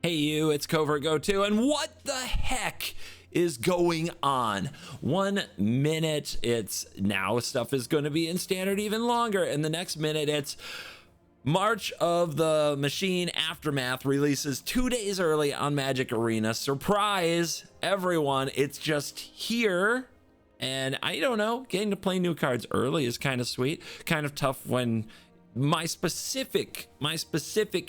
Hey you, it's CovertGoBlue, and what the heck is going on? 1 minute it's now stuff is going to be in standard even longer, and the next minute it's March of the Machine Aftermath releases 2 days early on Magic Arena. Surprise everyone, it's just here. And I don't know, getting to play new cards early is kind of sweet, kind of tough when my specific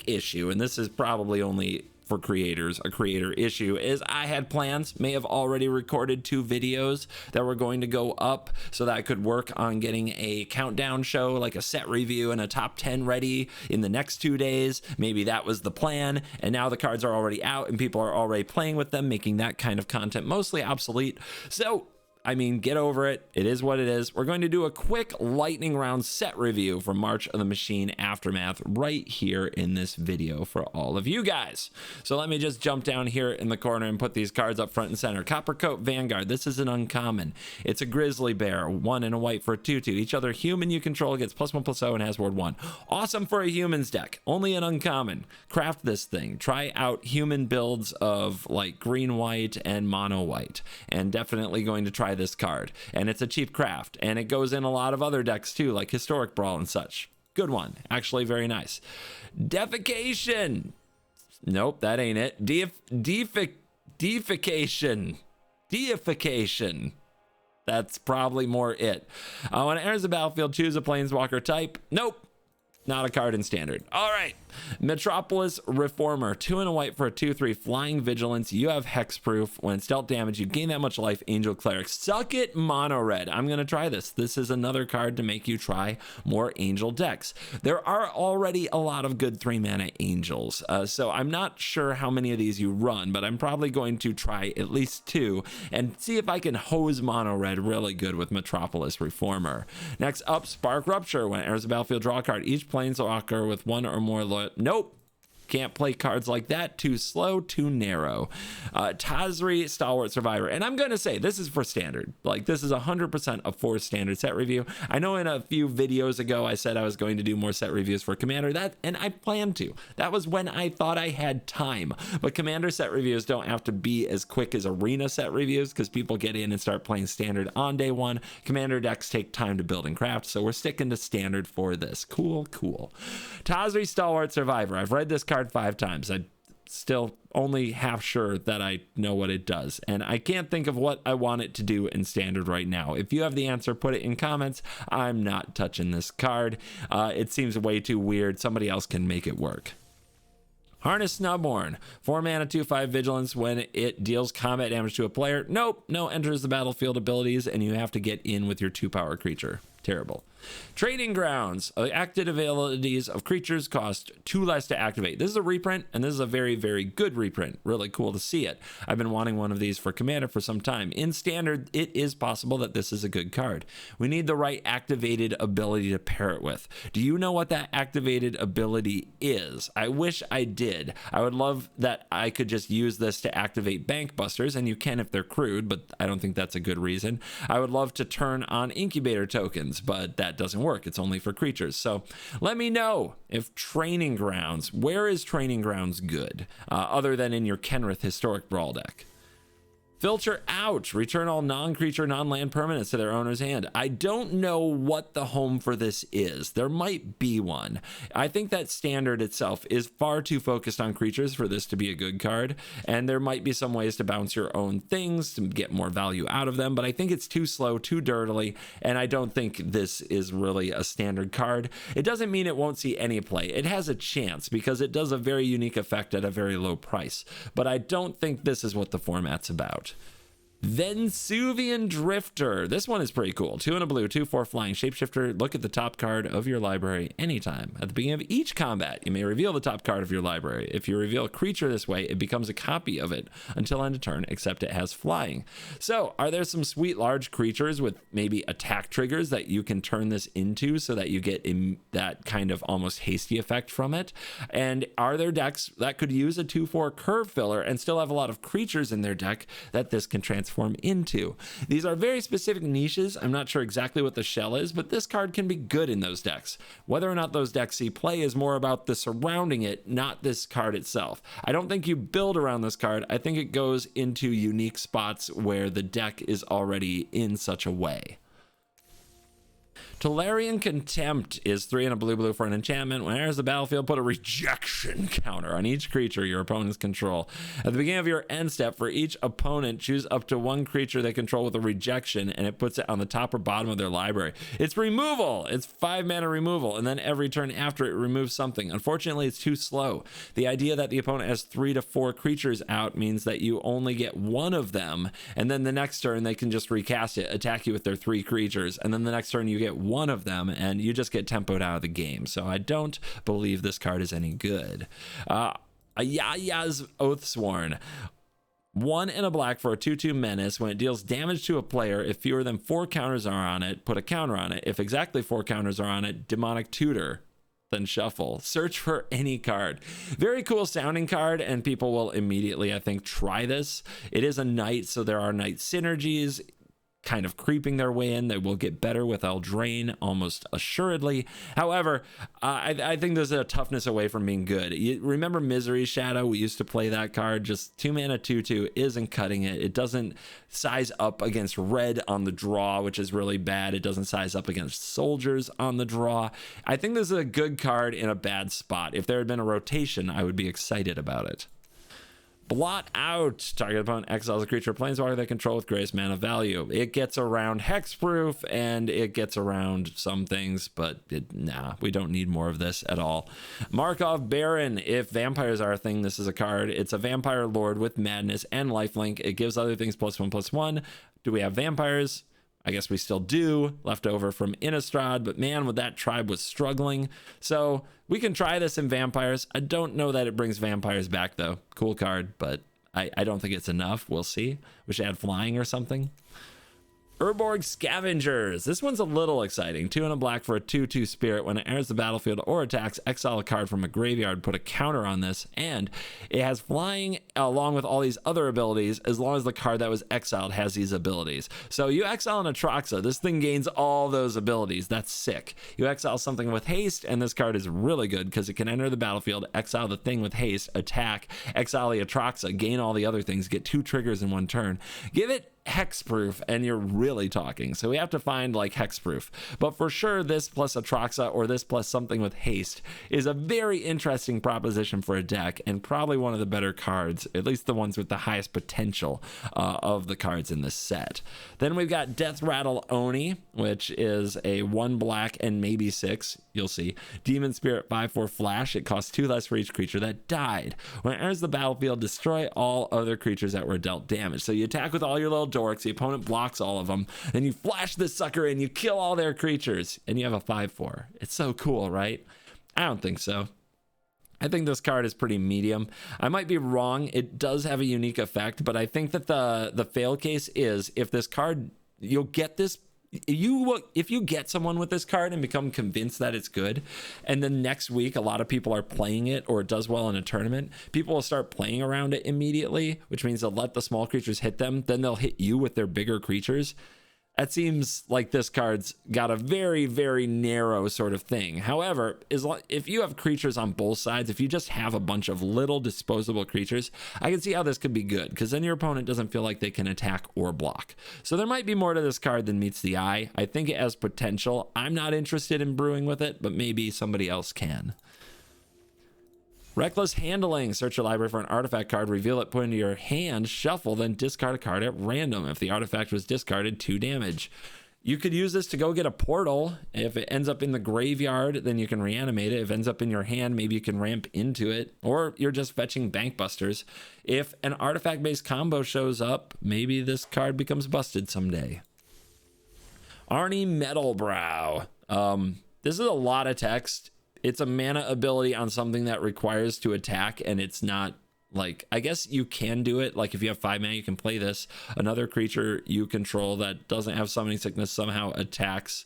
issue, and this is probably only for creators, a creator issue, is I had plans, may have already recorded 2 videos that were going to go up so that I could work on getting a countdown show, like a set review and a top 10 ready in the next 2 days. Maybe that was the plan, and now the cards are already out and people are already playing with them, making that kind of content mostly obsolete. So I mean, get over it. It is what it is. We're going to do a quick lightning round set review for March of the Machine Aftermath right here in this video for all of you guys. So let me just jump down here in the corner and put these cards up front and center. Coppercoat Vanguard. This is an uncommon. It's a grizzly bear, 1 and a white for a 2/2. Each other human you control gets +1/+0 and has ward 1. Awesome for a humans deck. Only an uncommon. Craft this thing. Try out human builds of like green white and mono white, and definitely going to try this card. And it's a cheap craft, and it goes in a lot of other decks too, like Historic Brawl and such. Good one, actually very nice. Defecation. Nope, that ain't it. Deification. That's probably more it. When it enters the battlefield, choose a planeswalker type. Nope, not a card in standard. All right, Metropolis Reformer, 2 and a white for a 2/3 flying vigilance. You have hexproof. When it's dealt damage, you gain that much life. Angel Cleric. Suck it, mono red. I'm gonna try this. This is another card to make you try more angel decks. There are already a lot of good 3-mana angels, so I'm not sure how many of these you run, but I'm probably going to try at least 2 and see if I can hose mono red really good with Metropolis Reformer. Next up, Spark Rupture. When it enters the battlefield, draw a card. Each planeswalker with 1 or more nope, can't play cards like that. Too slow, too narrow. Tazri Stalwart Survivor, and I'm gonna say this is for standard. Like, this is 100% a 4 standard set review. I know in a few videos ago I said I was going to do more set reviews for Commander, and I planned to. That was when I thought I had time. But Commander set reviews don't have to be as quick as Arena set reviews, because people get in and start playing standard on day 1. Commander decks take time to build and craft, so we're sticking to standard for this. Cool. Tazri Stalwart Survivor. I've read this card 5 times. I still only half sure that I know what it does, and I can't think of what I want it to do in standard right now. If you have the answer, put it in comments. I'm not touching this card. It seems way too weird. Somebody else can make it work. Harness Snubhorn, 4 mana, 2/5 vigilance. When it deals combat damage to a player, nope, no enters the battlefield abilities, and you have to get in with your 2-power creature. Terrible. Trading Grounds. Active abilities of creatures cost 2 less to activate. This is a reprint, and this is a very, very good reprint. Really cool to see it. I've been wanting one of these for Commander for some time. In standard, it is possible that this is a good card. We need the right activated ability to pair it with. Do you know what that activated ability is? I wish I did. I would love that I could just use this to activate Bank Busters, and you can if they're crude, but I don't think that's a good reason. I would love to turn on Incubator tokens, but that doesn't work. It's only for creatures. So let me know if Training Grounds, where is Training Grounds good, other than in your Kenrith Historic Brawl deck? Filter Out. Return all non-creature, non-land permanents to their owner's hand. I don't know what the home for this is. There might be one. I think that standard itself is far too focused on creatures for this to be a good card, and there might be some ways to bounce your own things to get more value out of them, but I think it's too slow, too dirtily, and I don't think this is really a standard card. It doesn't mean it won't see any play. It has a chance because it does a very unique effect at a very low price, but I don't think this is what the format's about. Venusian Drifter. This one is pretty cool. 2 and a blue, 2/4 flying shapeshifter. Look at the top card of your library anytime. At the beginning of each combat, you may reveal the top card of your library. If you reveal a creature this way, it becomes a copy of it until end of turn, except it has flying. So, are there some sweet large creatures with maybe attack triggers that you can turn this into so that you get that kind of almost hasty effect from it? And are there decks that could use a 2/4 curve filler and still have a lot of creatures in their deck that this can transfer transform into. These are very specific niches. I'm not sure exactly what the shell is, but this card can be good in those decks. Whether or not those decks see play is more about the surrounding it, not this card itself. I don't think you build around this card. I think it goes into unique spots where the deck is already in such a way. Tolarian Contempt is 3 and a blue for an enchantment. When it enters the battlefield, put a rejection counter on each creature your opponents control. At the beginning of your end step, for each opponent, choose up to one creature they control with a rejection, and it puts it on the top or bottom of their library. It's removal. It's 5 mana removal, and then every turn after it removes something. Unfortunately, it's too slow. The idea that the opponent has 3 to 4 creatures out means that you only get one of them, and then the next turn they can just recast it, attack you with their 3 creatures, and then the next turn you get one of them and you just get tempoed out of the game. So I don't believe this card is any good. Ayaya's Oathsworn. 1 and a black for a 2/2 menace. When it deals damage to a player, if fewer than 4 counters are on it, put a counter on it. If exactly 4 counters are on it, demonic tutor, then shuffle. Search for any card. Very cool sounding card, and people will immediately, I think, try this. It is a knight, so there are knight synergies kind of creeping their way in. They will get better with Eldraine almost assuredly. However, I think there's a toughness away from being good. You remember Misery Shadow? We used to play that card. Just 2 mana 2/2 isn't cutting it. It doesn't size up against red on the draw, which is really bad. It doesn't size up against soldiers on the draw. I think this is a good card in a bad spot. If there had been a rotation, I would be excited about it. Blot Out. Target opponent exiles a creature or planeswalker they control with greatest mana value. It gets around hexproof and it gets around some things, but we don't need more of this at all. Markov Baron. If vampires are a thing, this is a card. It's a vampire lord with madness and lifelink. It gives other things +1/+1. Do we have vampires? I guess we still do, left over from Innistrad, but man, that tribe was struggling. So we can try this in vampires. I don't know that it brings vampires back though. Cool card, but I don't think it's enough. We'll see. We should add flying or something. Urborg Scavengers. This one's a little exciting. 2 and a black for a 2/2 spirit. When it enters the battlefield or attacks, exile a card from a graveyard, put a counter on this, and it has flying along with all these other abilities as long as the card that was exiled has these abilities. So you exile an Atraxa, this thing gains all those abilities. That's sick. You exile something with haste, and this card is really good because it can enter the battlefield, exile the thing with haste, attack, exile the Atraxa, gain all the other things, get 2 triggers in 1 turn. Give it hexproof and you're really talking. So we have to find like hexproof, but for sure this plus Atraxa or this plus something with haste is a very interesting proposition for a deck, and probably one of the better cards, at least the ones with the highest potential of the cards in this set. Then we've got Death Rattle Oni, which is a 1 black and maybe 6, you'll see. Demon Spirit 5/4 flash. It costs 2 less for each creature that died. When it enters the battlefield, destroy all other creatures that were dealt damage. So you attack with all your little dorks, the opponent blocks all of them, then you flash this sucker and you kill all their creatures, and you have a 5/4. It's so cool, right? I don't think so. I think this card is pretty medium. I might be wrong. It does have a unique effect, but I think that the fail case is if this card, you'll get this, if you get someone with this card and become convinced that it's good, and then next week a lot of people are playing it or it does well in a tournament, people will start playing around it immediately, which means they'll let the small creatures hit them, then they'll hit you with their bigger creatures. That seems like this card's got a very, very narrow sort of thing. However, if you have creatures on both sides, if you just have a bunch of little disposable creatures, I can see how this could be good, because then your opponent doesn't feel like they can attack or block. So there might be more to this card than meets the eye. I think it has potential. I'm not interested in brewing with it, but maybe somebody else can. Reckless Handling. Search your library for an artifact card, reveal it, put it into your hand, shuffle, then discard a card at random. If the artifact was discarded, 2 damage. You could use this to go get a portal. If it ends up in the graveyard, then you can reanimate it. If it ends up in your hand, maybe you can ramp into it, or you're just fetching Bankbusters. If an artifact-based combo shows up, maybe this card becomes busted someday. Arnie Metalbrow. This is a lot of text. It's a mana ability on something that requires to attack, and it's not like, I guess you can do it. Like if you have 5 mana, you can play this. Another creature you control that doesn't have summoning sickness somehow attacks,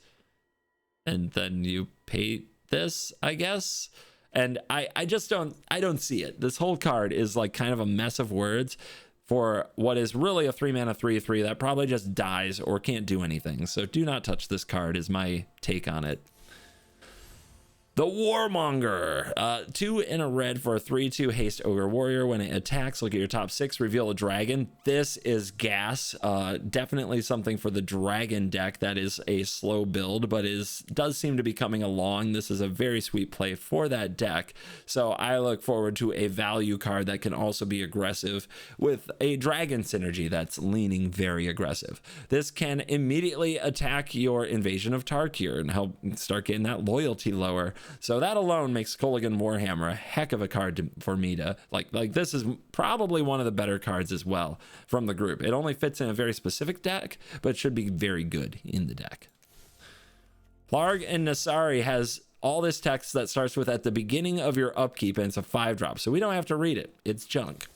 and then you pay this, I guess. And I just don't see it. This whole card is like kind of a mess of words. for what is really a 3-mana 3/3 that probably just dies or can't do anything. So do not touch this card is my take on it. The Warmonger, 2 in a red for a 3/2 haste ogre warrior. When it attacks, look at your top 6, reveal a dragon. This is gas. Definitely something for the dragon deck that is a slow build, but does seem to be coming along. This is a very sweet play for that deck. So I look forward to a value card that can also be aggressive with a dragon synergy that's leaning very aggressive. This can immediately attack your Invasion of Tarkir and help start getting that loyalty lower. So that alone makes Kolaghan Warhammer a heck of a card for me to like. This is probably one of the better cards as well from the group. It only fits in a very specific deck, but should be very good in the deck. Plarg and Nasari has all this text that starts with at the beginning of your upkeep, and it's a 5-drop, so we don't have to read it. It's junk.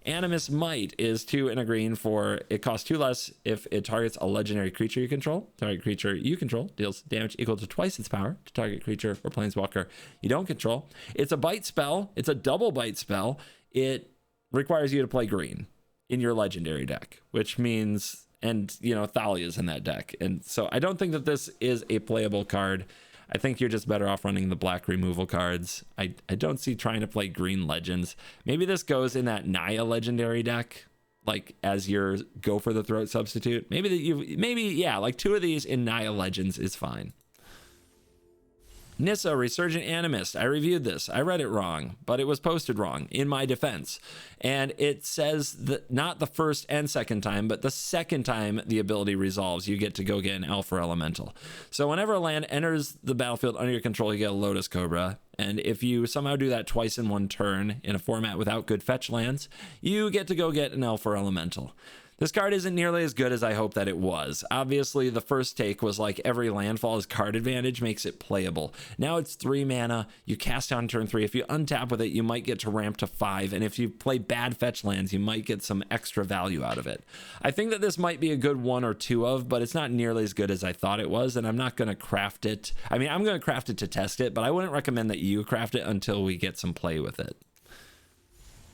Animus Might is 2 in a green for it costs 2 less if it targets a legendary creature you control. Target creature you control deals damage equal to twice its power to target creature or planeswalker you don't control. It's a bite spell. It's a double bite spell. It requires you to play green in your legendary deck, which means, and you know, Thalia's in that deck. And so I don't think that this is a playable card. I think you're just better off running the black removal cards. I don't see trying to play green legends. Maybe this goes in that Naya legendary deck, like as your go for the throat substitute. Yeah, like 2 of these in Naya legends is fine. Nissa, Resurgent Animist. I reviewed this. I read it wrong, but it was posted wrong in my defense. And it says that not the first and second time, but the second time the ability resolves, you get to go get an Alpha Elemental. So whenever a land enters the battlefield under your control, you get a Lotus Cobra. And if you somehow do that twice in one turn in a format without good fetch lands, you get to go get an Alpha Elemental. This card isn't nearly as good as I hoped that it was. Obviously, the first take was like every landfall is card advantage makes it playable. Now it's 3 mana. You cast on turn 3. If you untap with it, you might get to ramp to 5. And if you play bad fetch lands, you might get some extra value out of it. I think that this might be a good 1 or 2 of, but it's not nearly as good as I thought it was. And I'm not going to craft it. I mean, I'm going to craft it to test it, but I wouldn't recommend that you craft it until we get some play with it.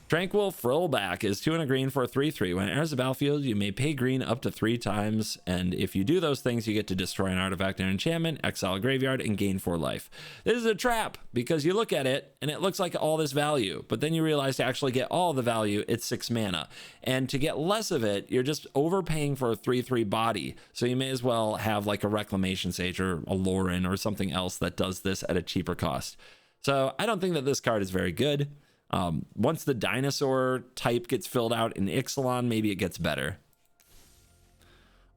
Tranquil Frillback is 2 in a green for a 3/3. When it enters the battlefield, you may pay green up to 3 times, and if you do those things, you get to destroy an artifact and enchantment, exile a graveyard, and gain 4 life. This is a trap, because you look at it, and it looks like all this value, but then you realize to actually get all the value, it's 6 mana. And to get less of it, you're just overpaying for a 3/3 body, so you may as well have like a Reclamation Sage or a Lauren or something else that does this at a cheaper cost. So I don't think that this card is very good. Once the dinosaur type gets filled out in Ixalan, maybe it gets better.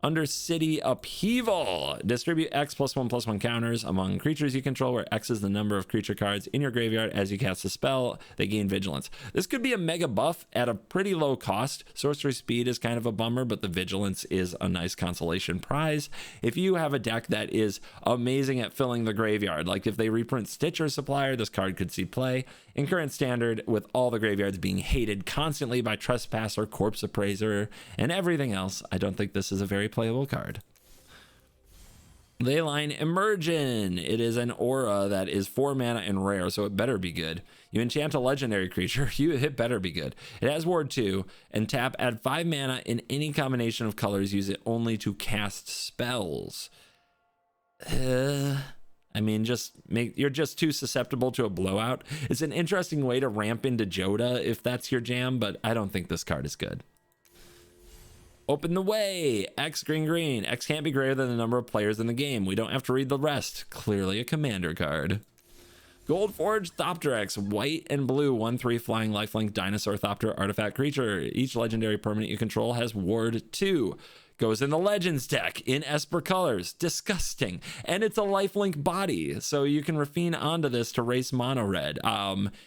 Under City Upheaval, distribute X +1/+1 counters among creatures you control, where X is the number of creature cards in your graveyard. As you cast a spell, they gain vigilance. This could be a mega buff at a pretty low cost. Sorcery speed is kind of a bummer, but the vigilance is a nice consolation prize. If you have a deck that is amazing at filling the graveyard, like if they reprint Stitcher Supplier, this card could see play. In current standard, with all the graveyards being hated constantly by Trespasser, Corpse Appraiser, and everything else, I don't think this is a very playable card. Leyline Emergent. It is an aura that is 4 mana and rare, so it better be good. You enchant a legendary creature, it better be good. It has Ward 2, and tap, add 5 mana in any combination of colors, use it only to cast spells. I mean, you're just too susceptible to a blowout. It's an interesting way to ramp into Joda if that's your jam, but I don't think this card is good. Open the Way. X green. X can't be greater than the number of players in the game. We don't have to read the rest. Clearly a commander card. Goldforged Thopteryx. White and blue 1/3 flying lifelink dinosaur thopter artifact creature. Each legendary permanent you control has Ward 2. Goes in the Legends deck in Esper colors. Disgusting. And it's a lifelink body, so you can Rafine onto this to race mono red.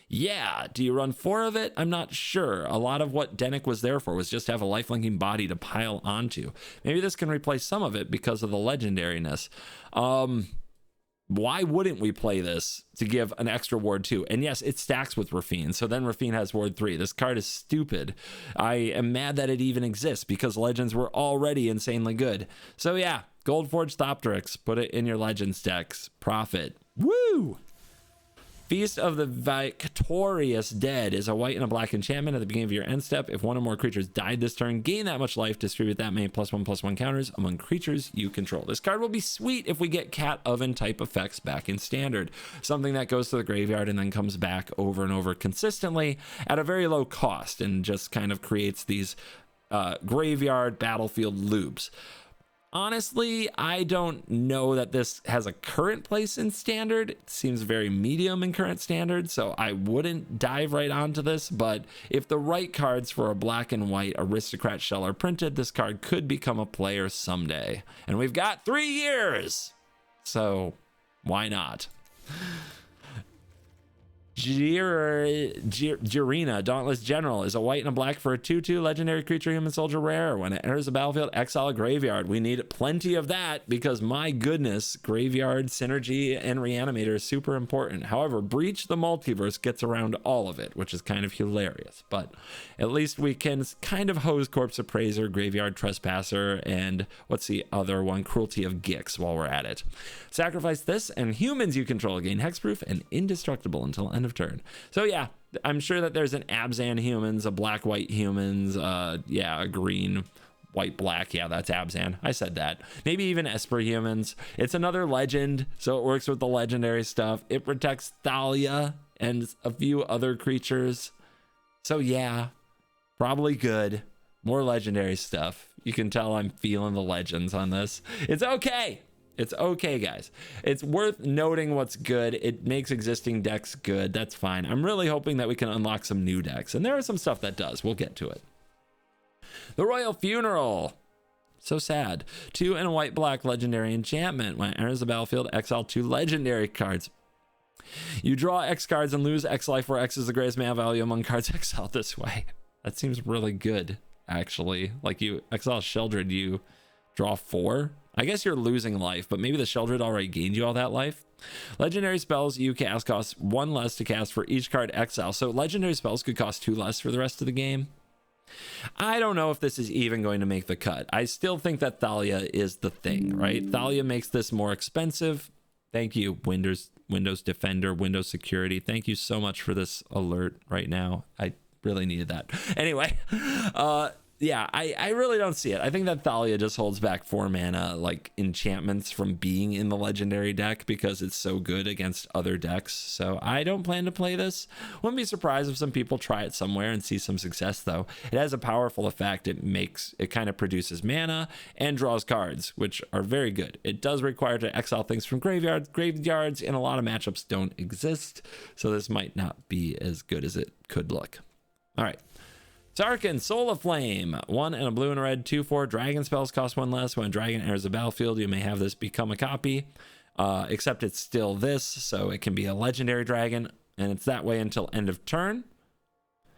Yeah, do you run 4 of it? I'm not sure. A lot of what Denick was there for was just to have a lifelinking body to pile onto. Maybe this can replace some of it because of the legendariness. Why wouldn't we play this to give an extra Ward 2? And yes, it stacks with Rafine, so then Rafine has Ward 3. This card is stupid. I am mad that it even exists because Legends were already insanely good. So yeah, Goldforged Thopteryx, put it in your Legends decks. Profit. Woo! Feast of the Victorious Dead is a white and a black enchantment at the beginning of your end step. If one or more creatures died this turn, gain that much life, distribute that many +1/+1 counters among creatures you control. This card will be sweet if we get cat oven type effects back in standard, something that goes to the graveyard and then comes back over and over consistently at a very low cost and just kind of creates these graveyard battlefield loops. Honestly, I don't know that this has a current place in standard. It seems very medium in current standard, so I wouldn't dive right onto this, but if the right cards for a black and white aristocrat shell are printed, this card could become a player someday. And we've got 3 years, so why not? Jirina, Dauntless General, is a white and a black for a 2/2 legendary creature human soldier rare. When it enters the battlefield, exile a graveyard. We need plenty of that because, my goodness, graveyard synergy and reanimator is super important. However, Breach the Multiverse gets around all of it, which is kind of hilarious, but at least we can kind of hose Corpse Appraiser, Graveyard Trespasser, and what's the other one? Cruelty of Gix while we're at it. Sacrifice this and humans you control gain hexproof and indestructible until end of turn. So yeah, I'm sure that there's an Abzan humans, a black white humans, yeah, a green white black, yeah, that's Abzan, I said that. Maybe even Esper humans. It's another legend, so it works with the legendary stuff. It protects Thalia and a few other creatures, so yeah, probably good. More legendary stuff. You can tell I'm feeling the legends on this. It's okay. It's okay, guys. It's worth noting what's good. It makes existing decks good. That's fine. I'm really hoping that we can unlock some new decks, and there is some stuff that does. We'll get to it. The Royal Funeral. So sad. 2 and a white black legendary enchantment. When it enters the battlefield, exile 2 legendary cards. You draw X cards and lose X life, where X is the greatest mana value among cards exiled this way. That seems really good, actually. Like, you exile Sheldred, you draw 4. I guess you're losing life, but maybe the Sheldred already gained you all that life. Legendary spells you cast cost 1 less to cast for each card exile. So legendary spells could cost 2 less for the rest of the game. I don't know if this is even going to make the cut. I still think that Thalia is the thing, right? Thalia makes this more expensive. Thank you, Windows Defender, Windows Security. Thank you so much for this alert right now. I really needed that. Anyway, yeah, I really don't see it. I think that Thalia just holds back 4 mana like enchantments from being in the legendary deck because it's so good against other decks. So I don't plan to play this. Wouldn't be surprised if some people try it somewhere and see some success, though. It has a powerful effect. It kind of produces mana and draws cards, which are very good. It does require to exile things from graveyards. Graveyards in a lot of matchups don't exist, so this might not be as good as it could look. All right. Sarkhan, Soul of Flame, 1 and a blue and a red, 2/4 dragon spells cost 1 less. When a dragon enters the battlefield, you may have this become a copy, except it's still this, so it can be a legendary dragon, and it's that way until end of turn.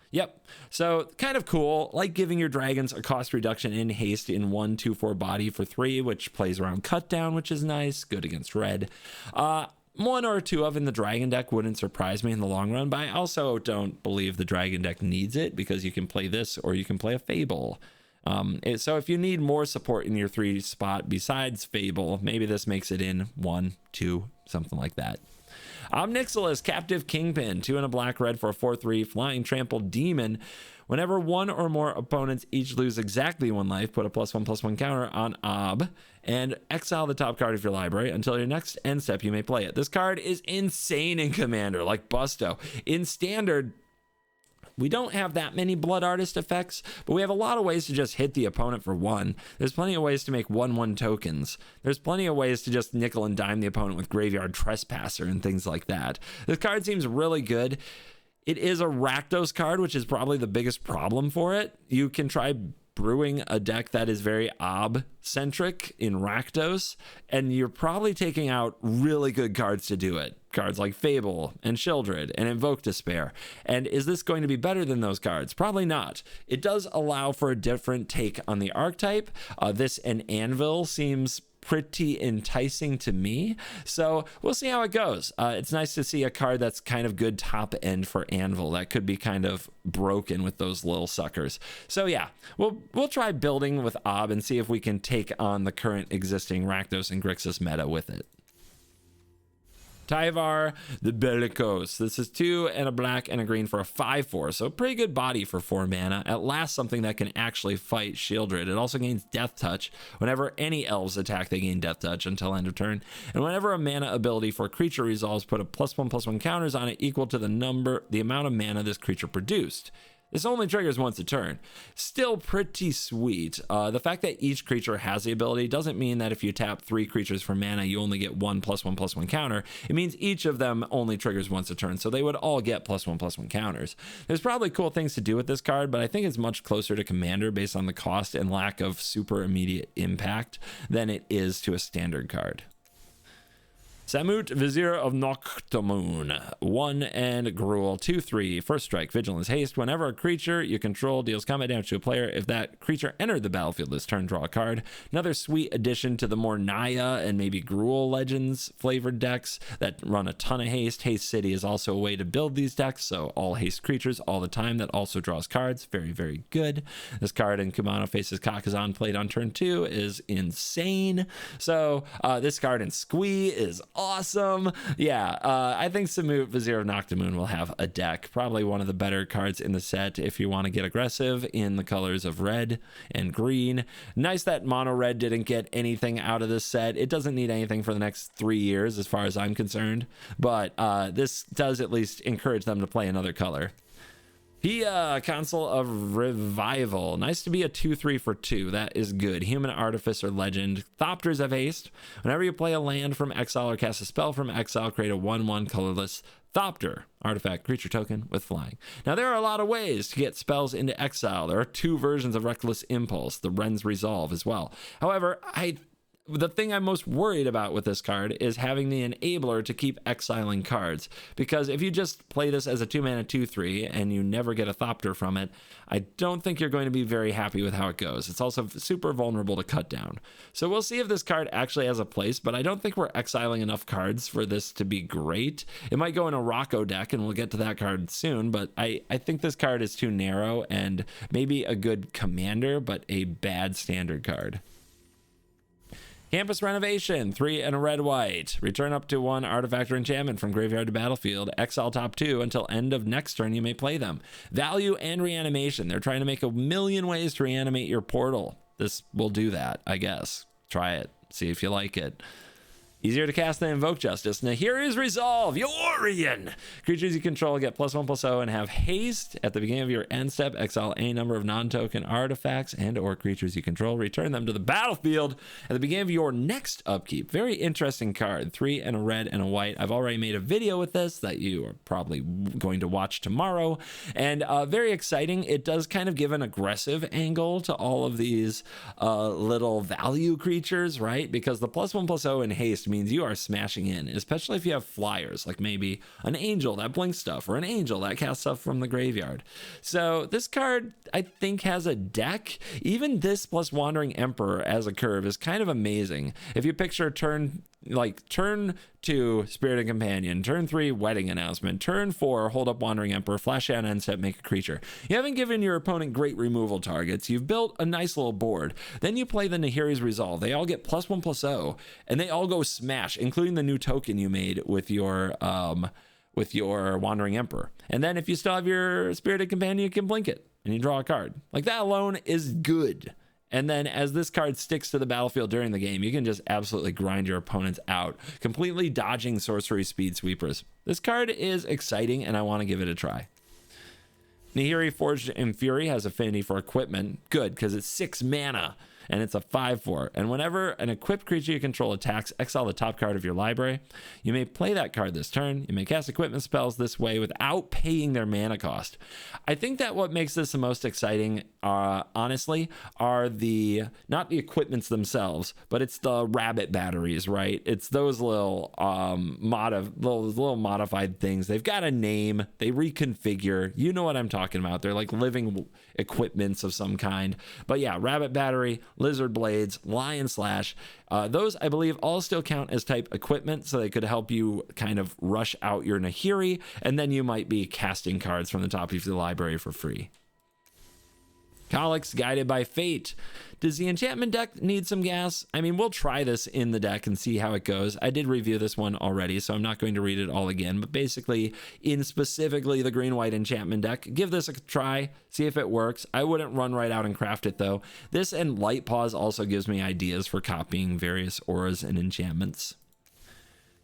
Yep, so kind of cool, like giving your dragons a cost reduction in haste in 1 2/4 body for 3, which plays around cut down, which is nice, good against red. 1 or 2 of in the dragon deck wouldn't surprise me in the long run, but I also don't believe the dragon deck needs it because you can play this or you can play a Fable. So if you need more support in your 3 spot besides Fable, maybe this makes it in 1, 2, something like that. Omnixilis, Captive Kingpin, 2 and a black red for a 4/3 flying trampled demon. Whenever 1 or more opponents each lose exactly 1 life, put a +1/+1 counter on Ob and exile the top card of your library until your next end step. You may play it. This card is insane in Commander, like Busto. In Standard, we don't have that many Blood Artist effects, but we have a lot of ways to just hit the opponent for 1. There's plenty of ways to make 1/1 tokens. There's plenty of ways to just nickel and dime the opponent with Graveyard Trespasser and things like that. This card seems really good. It is a Rakdos card, which is probably the biggest problem for it. You can try brewing a deck that is very Ob-centric in Rakdos, and you're probably taking out really good cards to do it. Cards like Fable and Sheldred and Invoke Despair. And is this going to be better than those cards? Probably not. It does allow for a different take on the archetype. This and Anvil seems pretty enticing to me, so we'll see how it goes. It's nice to see a card that's kind of good top end for Anvil that could be kind of broken with those little suckers. So yeah, we'll try building with Ob and see if we can take on the current existing Rakdos and Grixis meta with it. Tyvar the Bellicose. This is 2 and a black and a green for a 5/4, so pretty good body for 4 mana. At last, something that can actually fight Shieldred. It also gains Death Touch. Whenever any elves attack, they gain Death Touch until end of turn. And whenever a mana ability for a creature resolves, put a +1/+1 counters on it equal to the amount of mana this creature produced. This only triggers once a turn. Still pretty sweet. The fact that each creature has the ability doesn't mean that if you tap 3 creatures for mana, you only get 1 +1/+1 counter. It means each of them only triggers once a turn, so they would all get +1/+1 counters. There's probably cool things to do with this card, but I think it's much closer to Commander based on the cost and lack of super immediate impact than it is to a standard card. Samut, Vizier of Noctamoon. 1 and Gruel. 2/3. First strike, Vigilance, Haste. Whenever a creature you control deals combat damage to a player, if that creature entered the battlefield this turn, draw a card. Another sweet addition to the more Naya and maybe Gruel Legends flavored decks that run a ton of haste. Haste City is also a way to build these decks, so all haste creatures all the time that also draws cards. Very, very good. This card in Kumano Faces Kakazan played on turn 2 is insane. So this card in Squee is awesome. Yeah, I think Samut, Vizier of Noctamoon will have a deck. Probably one of the better cards in the set if you want to get aggressive in the colors of red and green. Nice that mono red didn't get anything out of this set. It doesn't need anything for the next 3 years as far as I'm concerned, but this does at least encourage them to play another color. Council of Revival. Nice to be a 2/3 for 2. That is good. Human Artificer Legend. Thopters have haste. Whenever you play a land from exile or cast a spell from exile, create a 1/1 colorless Thopter artifact creature token with flying. Now, there are a lot of ways to get spells into exile. There are 2 versions of Reckless Impulse, the Ren's Resolve as well. However, the thing I'm most worried about with this card is having the enabler to keep exiling cards, because if you just play this as a 2-mana 2/3 and you never get a Thopter from it, I don't think you're going to be very happy with how it goes. It's also super vulnerable to cut down. So we'll see if this card actually has a place, but I don't think we're exiling enough cards for this to be great. It might go in a Rocco deck, and we'll get to that card soon, but I think this card is too narrow and maybe a good commander, but a bad standard card. Campus Renovation, 3 and a red-white. Return up to 1 artifact or enchantment from graveyard to battlefield. Exile top 2 until end of next turn. You may play them. Value and reanimation. They're trying to make a million ways to reanimate your portal. This will do that, I guess. Try it. See if you like it. Easier to cast than Invoke Justice. Nahiri's Resolve, Yorion. Creatures you control get +1/+0 and have haste. At the beginning of your end step, exile any number of non-token artifacts and or creatures you control. Return them to the battlefield at the beginning of your next upkeep. Very interesting card. 3 and a red and a white. I've already made a video with this that you are probably going to watch tomorrow. And very exciting. It does kind of give an aggressive angle to all of these little value creatures, right? Because the +1/+0 and haste means you are smashing in, especially if you have flyers, like maybe an angel that blinks stuff or an angel that casts stuff from the graveyard. So this card, I think, has a deck. Even this plus Wandering Emperor as a curve is kind of amazing. If you picture turn 2 Spirited Companion, turn 3 Wedding Announcement, turn 4 hold up Wandering Emperor, flash out end step, make a creature. You haven't given your opponent great removal targets. You've built a nice little board. Then you play the Nahiri's Resolve. They all get +1/+0 and they all go smash, including the new token you made with your Wandering Emperor. And then if you still have your Spirited Companion, you can blink it and you draw a card. Like, that alone is good. And then as this card sticks to the battlefield during the game, you can just absolutely grind your opponents out, completely dodging sorcery speed sweepers. This card is exciting, and I want to give it a try. Nahiri Forged in Fury has affinity for equipment. Good, because it's 6 mana. And it's a 5/4. And whenever an equipped creature you control attacks, exile the top card of your library. You may play that card this turn. You may cast equipment spells this way without paying their mana cost. I think that what makes this the most exciting, honestly, are not the equipments themselves, but it's the rabbit batteries, right? It's those little modified things. They've got a name. They reconfigure. You know what I'm talking about. They're like living equipments of some kind. But yeah, rabbit battery, lizard blades, lion slash, those I believe all still count as type equipment, so they could help you kind of rush out your Nahiri, and then you might be casting cards from the top of the library for free. Calyx, Guided by Fate. Does the enchantment deck need some gas? I mean, we'll try this in the deck and see how it goes. I did review this one already, so I'm not going to read it all again. But basically, in specifically the green-white enchantment deck, give this a try, see if it works. I wouldn't run right out and craft it, though. This and Light Pause also gives me ideas for copying various auras and enchantments.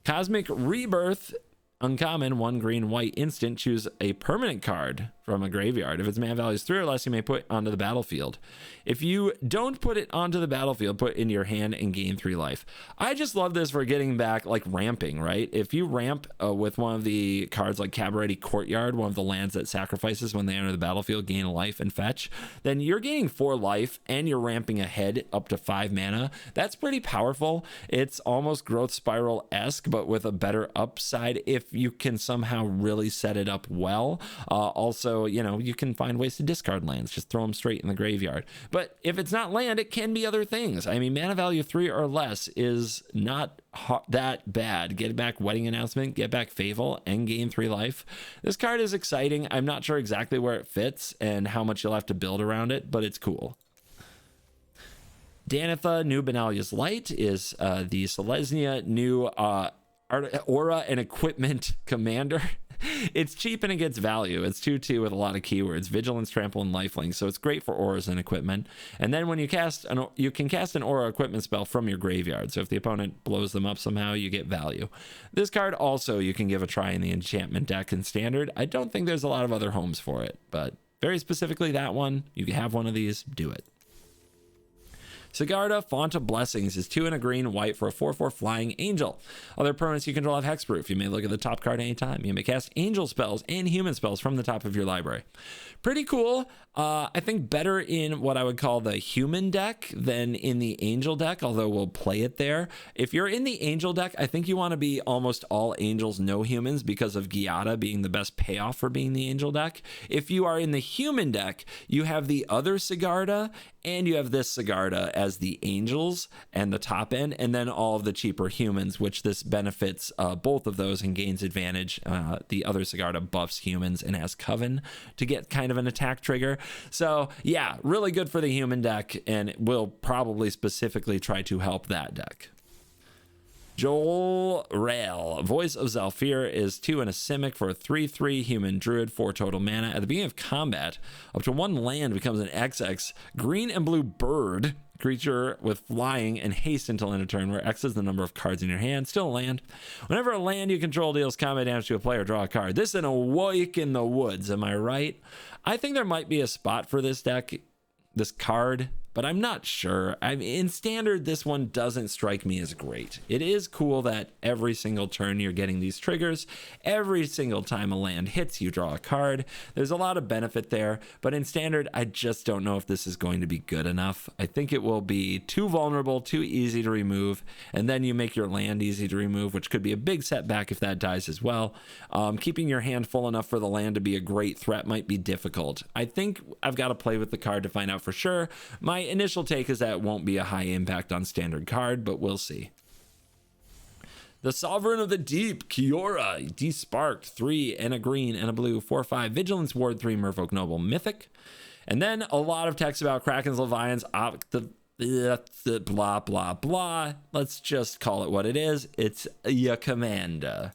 Cosmic Rebirth. Uncommon, 1 green white instant. Choose a permanent card from a graveyard. If its mana value is 3 or less, you may put it onto the battlefield. If you don't put it onto the battlefield, put it in your hand and gain 3 life. I just love this for getting back, like ramping, right? If you ramp with one of the cards like Cabaret Courtyard, one of the lands that sacrifices when they enter the battlefield, gain a life and fetch, then you're gaining 4 life and you're ramping ahead up to 5 mana. That's pretty powerful. It's almost Growth Spiral-esque, but with a better upside if you can somehow really set it up well. Also, you know, you can find ways to discard lands, just throw them straight in the graveyard. But if it's not land, it can be other things. I mean, mana value 3 or less is not that bad. Get back Wedding Announcement, get back Fable, and gain 3 life. This card is exciting. I'm not sure exactly where it fits and how much you'll have to build around it, but it's cool. Danitha, new Benalia's Light, is the Selesnya new aura and equipment commander. It's cheap and it gets value. It's 2/2 with a lot of keywords: vigilance, trample, and lifelink. So it's great for auras and equipment. And then when you you can cast an aura equipment spell from your graveyard. So if the opponent blows them up somehow, you get value. This card also you can give a try in the enchantment deck in standard. I don't think there's a lot of other homes for it, but very specifically that one, you can have one of these, do it. Sagarda, Font of Blessings, is 2 and a green white for a 4/4 flying angel. Other permanents you control have hexproof. You may look at the top card anytime. You may cast angel spells and human spells from the top of your library. Pretty cool. I think better in what I would call the human deck than in the angel deck, although we'll play it there. If you're in the angel deck, I think you want to be almost all angels, no humans, because of Giada being the best payoff for being the angel deck. If you are in the human deck, you have the other Sagarda and you have this Sagarda as the angels and the top end, and then all of the cheaper humans, which this benefits both of those and gains advantage. The other Sagarda buffs humans and has Coven to get kind of an attack trigger. So yeah, really good for the human deck, and will probably specifically try to help that deck. Joel Rail, Voice of Zelfir, is 2 and a Simic for a 3/3 human druid, 4 total mana. At the beginning of combat, up to 1 land becomes an XX green and blue bird creature with flying and haste until end of turn, where X is the number of cards in your hand. Still a land. Whenever a land you control deals combat damage to a player, draw a card. This is an Awake in the Woods, am I right? I think there might be a spot for this deck, this card, but I'm not sure. I mean, in standard, this one doesn't strike me as great. It is cool that every single turn you're getting these triggers. Every single time a land hits, you draw a card. There's a lot of benefit there, but in standard, I just don't know if this is going to be good enough. I think it will be too vulnerable, too easy to remove, and then you make your land easy to remove, which could be a big setback if that dies as well. Keeping your hand full enough for the land to be a great threat might be difficult. I think I've got to play with the card to find out for sure. My initial take is that it won't be a high impact on standard card, but we'll see. The Sovereign of the Deep, Kiora, Desparked, 3 and a green and a blue, 4/5 Vigilance Ward, 3 Merfolk Noble Mythic. And then a lot of text about Krakens, Leviathans, blah, blah, blah. Let's just call it what it is. It's your commander.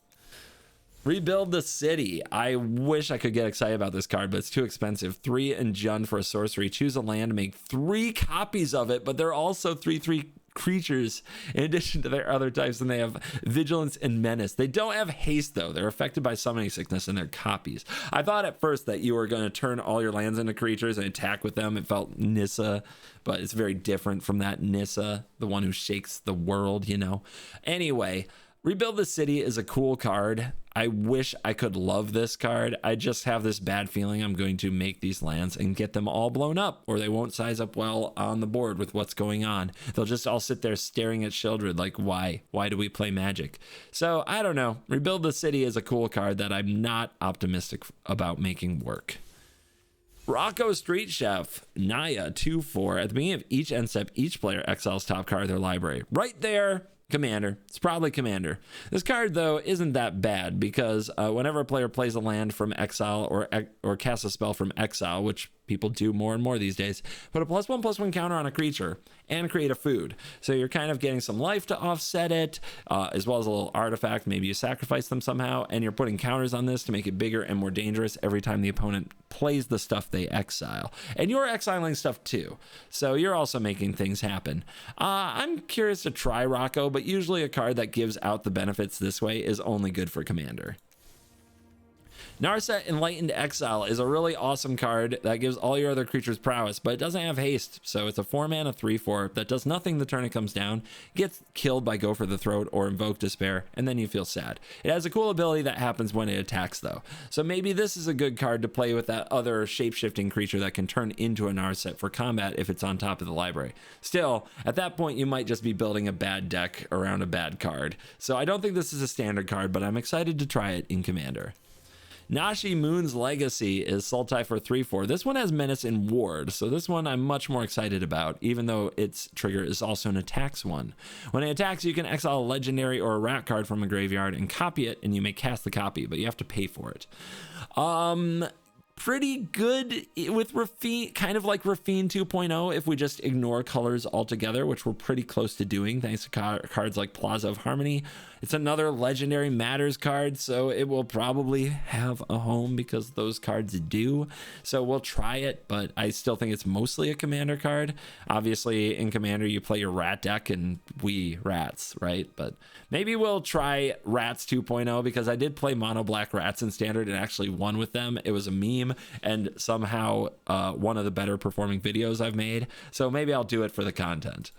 Rebuild the City. I wish I could get excited about this card, but it's too expensive. 3 and Jund for a sorcery. Choose a land, make 3 copies of it, but they're also 3/3 creatures in addition to their other types, and they have Vigilance and Menace. They don't have haste, though. They're affected by summoning sickness, and they're copies. I thought at first that you were going to turn all your lands into creatures and attack with them. It felt Nissa, but it's very different from that Nissa, the one who shakes the world, you know. Anyway, Rebuild the City is a cool card. I wish I could love this card. I just have this bad feeling I'm going to make these lands and get them all blown up, or they won't size up well on the board with what's going on. They'll just all sit there staring at Sheoldred like, why? Why do we play Magic? So I don't know. Rebuild the City is a cool card that I'm not optimistic about making work. Rocco Street Chef, Naya, 2/4. At the beginning of each end step, each player exiles top card of their library. Right there. Commander. It's probably Commander. This card, though, isn't that bad because whenever a player plays a land from exile or casts a spell from exile, which people do more and more these days, put a +1/+1 counter on a creature and create a food. So you're kind of getting some life to offset it, as well as a little artifact. Maybe you sacrifice them somehow, and you're putting counters on this to make it bigger and more dangerous every time the opponent plays the stuff they exile. And you're exiling stuff too, so you're also making things happen. I'm curious to try Rocco, but usually a card that gives out the benefits this way is only good for Commander. Narset Enlightened Exile is a really awesome card that gives all your other creatures prowess, but it doesn't have haste, so it's a 4-mana 3/4 that does nothing the turn it comes down, gets killed by Go for the Throat or Invoke Despair, and then you feel sad. It has a cool ability that happens when it attacks though, so maybe this is a good card to play with that other shape-shifting creature that can turn into a Narset for combat if it's on top of the library. Still, at that point you might just be building a bad deck around a bad card, so I don't think this is a standard card, but I'm excited to try it in Commander. Nashi Moon's Legacy is Sultai for 3/4. This one has Menace and Ward, so this one I'm much more excited about, even though its trigger is also an attacks one. When it attacks, you can exile a legendary or a rat card from a graveyard and copy it, and you may cast the copy, but you have to pay for it. Pretty good with Raffine, kind of like Raffine 2.0 if we just ignore colors altogether, which we're pretty close to doing thanks to cards like Plaza of Harmony. It's another legendary matters card, so it will probably have a home because those cards do. So we'll try it, but I still think it's mostly a Commander card. Obviously in Commander you play your rat deck and we rats, right? But maybe we'll try Rats 2.0 because I did play mono black rats in Standard and actually won with them. It was a meme and somehow one of the better performing videos I've made. So maybe I'll do it for the content.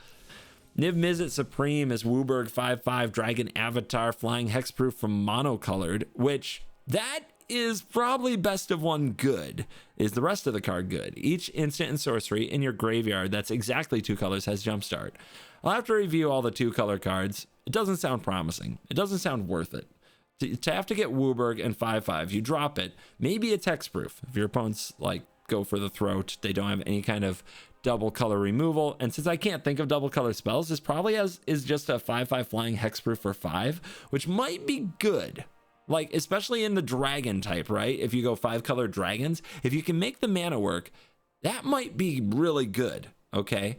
Niv Mizzet Supreme is Wooburg 5/5 Dragon Avatar flying hexproof from monocolored, which that is probably best of one good. Is the rest of the card good? Each instant and sorcery in your graveyard that's exactly 2 colors has Jumpstart. I'll have to review all the 2-color cards. It doesn't sound promising. It doesn't sound worth it. To have to get Wooburg and 5/5, you drop it. Maybe it's hexproof. If your opponent's like Go for the Throat, they don't have any kind of double color removal, and since I can't think of double color spells, this probably is just a 5/5 flying hexproof for 5, which might be good, like especially in the dragon type, right? If you go 5-color dragons, if you can make the mana work, that might be really good. Okay,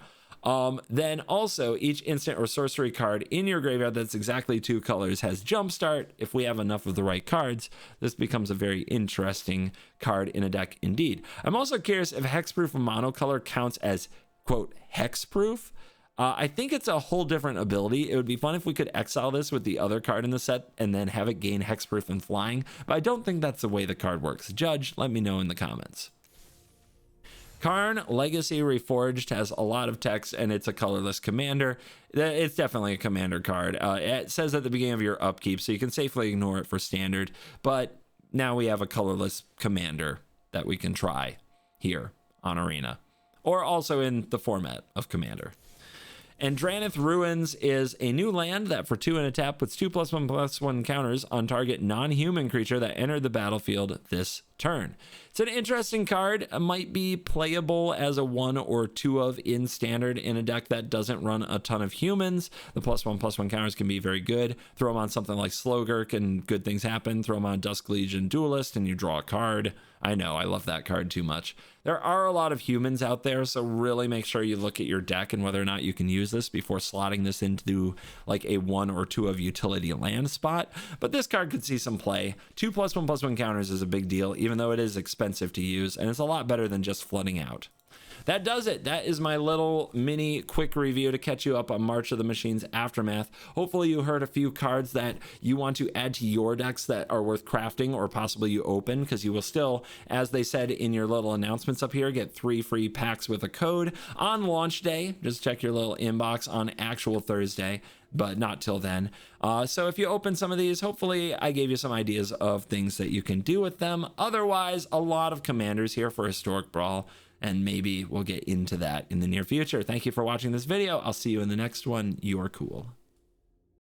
then also each instant or sorcery card in your graveyard that's exactly 2 colors has Jumpstart. If we have enough of the right cards, this becomes a very interesting card in a deck indeed. I'm also curious if hexproof monocolor counts as quote hexproof. I think it's a whole different ability. It would be fun if we could exile this with the other card in the set and then have it gain hexproof and flying, but I don't think that's the way the card works. Judge, let me know in the comments. Karn Legacy Reforged has a lot of text and it's a colorless commander. It's definitely a commander card. It says at the beginning of your upkeep, so you can safely ignore it for standard, but now we have a colorless commander that we can try here on Arena, or also in the format of Commander. And Dranith Ruins is a new land that for 2 and a tap puts 2/1/1 counters on target non-human creature that entered the battlefield this turn. It's an interesting card. It might be playable as a 1 or 2 of in Standard in a deck that doesn't run a ton of humans. The +1/+1 counters can be very good. Throw them on something like Slogurk and good things happen. Throw them on Dusk Legion Duelist and you draw a card. I know, I love that card too much. There are a lot of humans out there, so really make sure you look at your deck and whether or not you can use this before slotting this into like a 1 or 2 of utility land spot. But this card could see some play. 2 +1/+1 counters is a big deal, even though it is expensive to use, and it's a lot better than just flooding out. That does it. That is my little mini quick review to catch you up on March of the Machine's Aftermath. Hopefully you heard a few cards that you want to add to your decks that are worth crafting or possibly you open, because you will still, as they said in your little announcements up here, get 3 free packs with a code on launch day. Just check your little inbox on actual Thursday, but not till then. So if you open some of these, hopefully I gave you some ideas of things that you can do with them. Otherwise, a lot of commanders here for Historic Brawl, and maybe we'll get into that in the near future. Thank you for watching this video. I'll see you in the next one. You are cool.